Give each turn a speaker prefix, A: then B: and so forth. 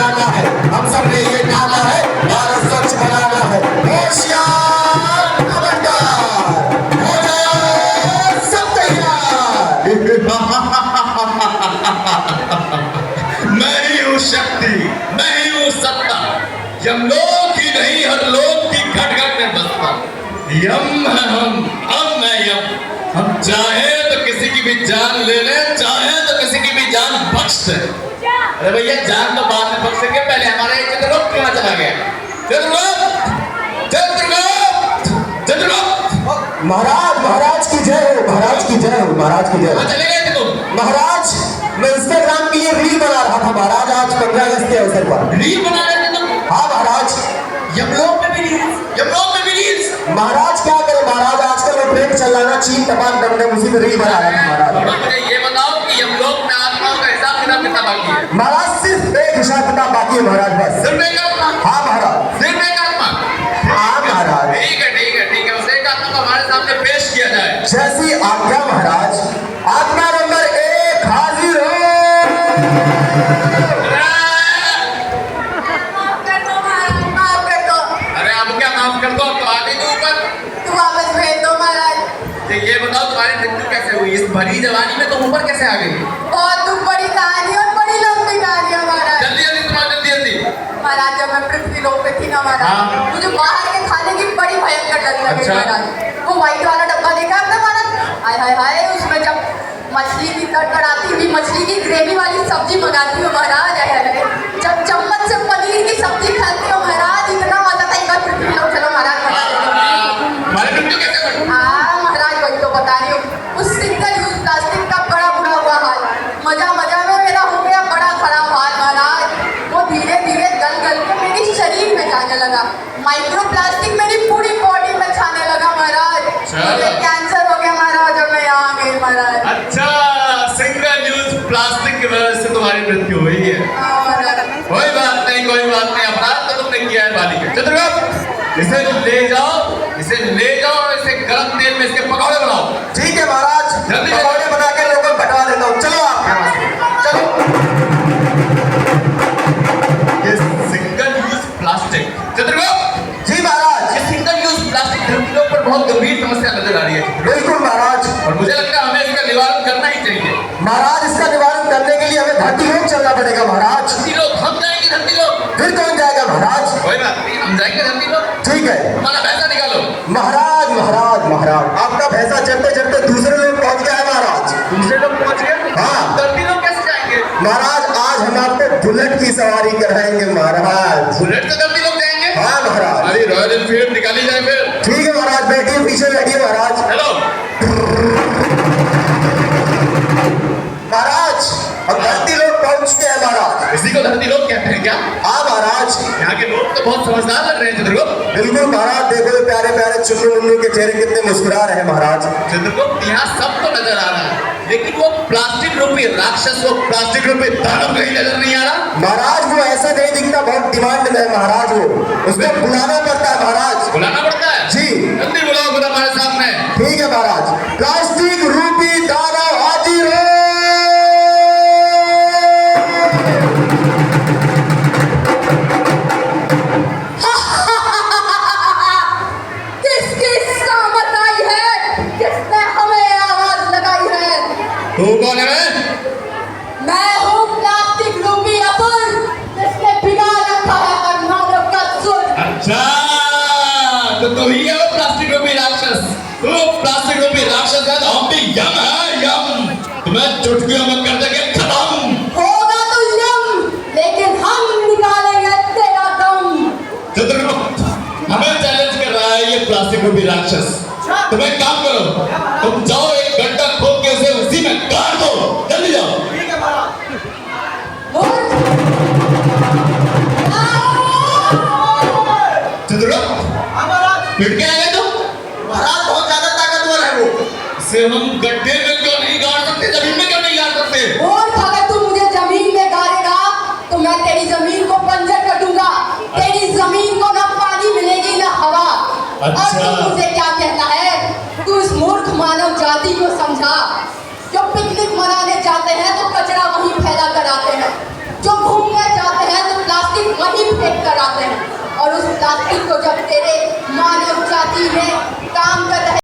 A: बनाना है, हम सब ने ये ठाना है, भारत स्वच्छ बनाना है। होशियार खबरदार, हो जाओ सब तैयार।
B: मैं ही हूँ शक्ति, मैं ही हूँ सत्ता, यमलोक ही नहीं हर लोक की घट घट में बसता। यम है हम है यम। हम चाहे तो किसी की भी जान ले लें, चाहे तो किसी की भी जान बख्श दें। अरे भैया जान तो बाद में बख्शेंगे, पहले हमारा ये चित्रगुप्त कहाँ चला गया? चित्रगुप्त, चित्रगुप्त, चित्रगुप्त।
A: महाराज, महाराज की जय हो, महाराज की जय हो, महाराज की जय हो।
B: कहाँ चले गए थे तुम?
A: महाराज, मैं इंस्टाग्राम के लिए रील बना रहा था महाराज, आज 15 अगस्त के अवसर पर।
B: रील बना रहे थे तुम?
A: हाँ महाराज।
B: यमलोक में भी रील्स, यमलोक में भी रील्स।
A: महाराज क्या करे महाराज, आजकल वो ट्रेंड चल रहा ना, चीन टपाल डमडम, उसी में रील बना रहा था महाराज।
B: मुझे ये बताओ कि यमलोक में आत्माओं का हिसाब किताब कितना बाकी है?
A: महाराज सिर्फ एक हिसाब किताब बाकी है महाराज, बस।
B: सिर्फ एक आत्मा?
A: हाँ महाराज।
B: सिर्फ एक आत्मा?
A: हाँ महाराज।
B: ठीक है ठीक है ठीक है, उस एक आत्मा को हमारे सामने पेश किया जाए।
A: जैसी आज्ञा महाराज। आत्मा नंबर 1 हाजिर हो।
B: अरे अब क्या माफ कर दो, तो आगे तो ऊपर
C: तू वापस भेज दो महाराज।
B: ये बताओ तुम्हारी मृत्यु कैसे हुई? इस भरी जवानी में तुम ऊपर कैसे आ गई?
C: बहुत दुख बड़ी कहानी और बड़ी लंबी कहानी है महाराज।
B: जल्दी जल्दी सुनाओ, जल्दी जल्दी।
C: महाराज जब मैं पृथ्वी लोक पे थी ना महाराज,
B: हाँ।
C: मुझे बाहर के खाने की बड़ी भयंकर लत लगी
B: अच्छा।
C: महाराज। वो व्हाइट वाला डब्बा देखा आपने महाराज? हाय हाय हाय, उसमें जब मछली की तड़तड़ाती हुई मछली की ग्रेवी वाली सब्जी मंगाती हो महाराज, हाय हाय हाय, जब चम्मच से पनीर की सब्जी खाती हो महाराज, इतना मजा था। एक बार पृथ्वी लोक चलो महाराज,
B: हमारी मृत्यु कैसे हुई?
C: हाँ महाराज वही तो बता रही हूँ। उस सिंगल यूज प्लास्टिक का बड़ा बुरा हुआ हाल, मजा मजा में मेरा हो गया बड़ा खराब हाल महाराज। वो धीरे धीरे गल गल के मेरे शरीर में जाने लगा, माइक्रो प्लास्टिक मेरी पूरी बॉडी में छाने लगा महाराज। मुझे कैंसर हो गया महाराज और मैं यहाँ आ गई महाराज।
B: अच्छा, सिंगल यूज प्लास्टिक की वजह से तुम्हारी मृत्यु हुई है।
C: हाँ, महाराज।
B: कोई बात नहीं, कोई बात नहीं, अपराध तो तुमने किया है बालिका। चित्रगुप्त, इसे ले जाओ, इसे ले जाओ, इसे गरम तेल में इसके पकौड़े बनाओ।
A: ठीक है महाराज,
B: जल्दी
A: पकौड़े बना के लोगों को बटा देता हूँ। चलो आप यहाँ से, चलो।
B: ये सिंगल यूज प्लास्टिक, चित्रगुप्त,
A: जी महाराज।
B: ये सिंगल यूज प्लास्टिक धरती लोक पर बहुत गंभीर समस्या नजर आ रही है
A: बिल्कुल महाराज।
B: और मुझे लगता है हमें इसका निवारण करना ही चाहिए।
A: महाराज, इसका निवारण करने के लिए हमें धरती लोक चलना पड़ेगा महाराज।
B: धरती लोक, हम जाएंगे धरती लोक।
A: फिर कौन जाएगा महाराज?
B: कोई बात नहीं, हम जाएंगे धरती लोक।
A: ठीक है
B: हमारा पैसा निकालो।
A: महाराज। महाराज, महाराज, आपका भैंसा चलते चलते दूसरे लोग पहुंच गया है महाराज।
B: दूसरे लोग पहुंच गए?
A: हाँ।
B: धरती लोक कैसे जाएंगे?
A: महाराज, आज हम आपको बुलेट की सवारी कराएंगे महाराज।
B: बुलेट से धरती लोक जाएंगे?
A: हाँ महाराज।
B: अरे रॉयल एनफील्ड निकाली जाए फिर।
A: ठीक है महाराज, बैठिए, पीछे बैठिए महाराज।
B: हेलो
A: महाराज, हम धरती लोग पहुंच चुके हैं महाराज।
B: इसी को धरती लोक कहते हैं क्या?
A: हाँ महाराज।
B: यहाँ के लोग तो बहुत समझदार लग रहे हैं चित्रगुप्त।
A: बिल्कुल महाराज, देखो प्यारे प्यारे चुन्नू मुन्नू के चेहरे कितने मुस्कुरा रहे हैं महाराज।
B: चित्रगुप्त, यहाँ सब तो नजर आ रहा है, लेकिन वो प्लास्टिक रूपी राक्षस, वो प्लास्टिक रूपी दानव कहीं नजर नहीं आ रहा।
A: महाराज, वो ऐसा नहीं दिखता, बहुत डिमांड में है महाराज। वो उसको बुलाना पड़ता है महाराज।
B: बुलाना पड़ता है?
A: जी।
B: जल्दी बुलाओ खुद हमारे सामने।
A: ठीक है महाराज। प्लास्टिक रूपी दानव हाजिर हो।
C: किसकी सामत आई है? किसने हमें आवाज लगाई है?
B: तू कौन है बे?
C: मैं हूँ प्लास्टिक रूपी असुर, जिसने बिगाड़ रखा है हर मानव का सुर।
B: अच्छा, तो तू ही है वो प्लास्टिक रूपी राक्षस। तू प्लास्टिक रूपी राक्षस है तो हम भी यम है, यम। तुम्हें चुटकियों में कर देंगे खत्म।
C: होगा तो यम, लेकिन हम निकालेंगे तेरा दम।
B: चित्रगुप्त, हमें चैलेंज कर रहा है ये प्लास्टिक रूपी राक्षस। तुम एक काम करो, तुम जाओ एक घंटा खोद के उसे उसी में काट दो। जल्दी जाओ। चित्रगुप्त, फिर क्या है तुम?
A: महाराज, बहुत ज्यादा ताकतवर है वो।
B: इसे हम गड्ढे में क्यों नहीं गाड़ सकते, जमीन में क्यों नहीं गाड़ सकते?
C: और अगर तू मुझे जमीन में गाड़ेगा तो मैं तेरी जमीन को बंजर कर दूंगा। तेरी जमीन को ना पानी मिलेगी ना हवा।
B: अच्छा।
C: और तू मुझे क्या कहता है? तू इस मूर्ख मानव जाति को समझा, जो पिकनिक मनाने जाते हैं तो कचरा वहीं फैला कर आते हैं, जो घूमने जाते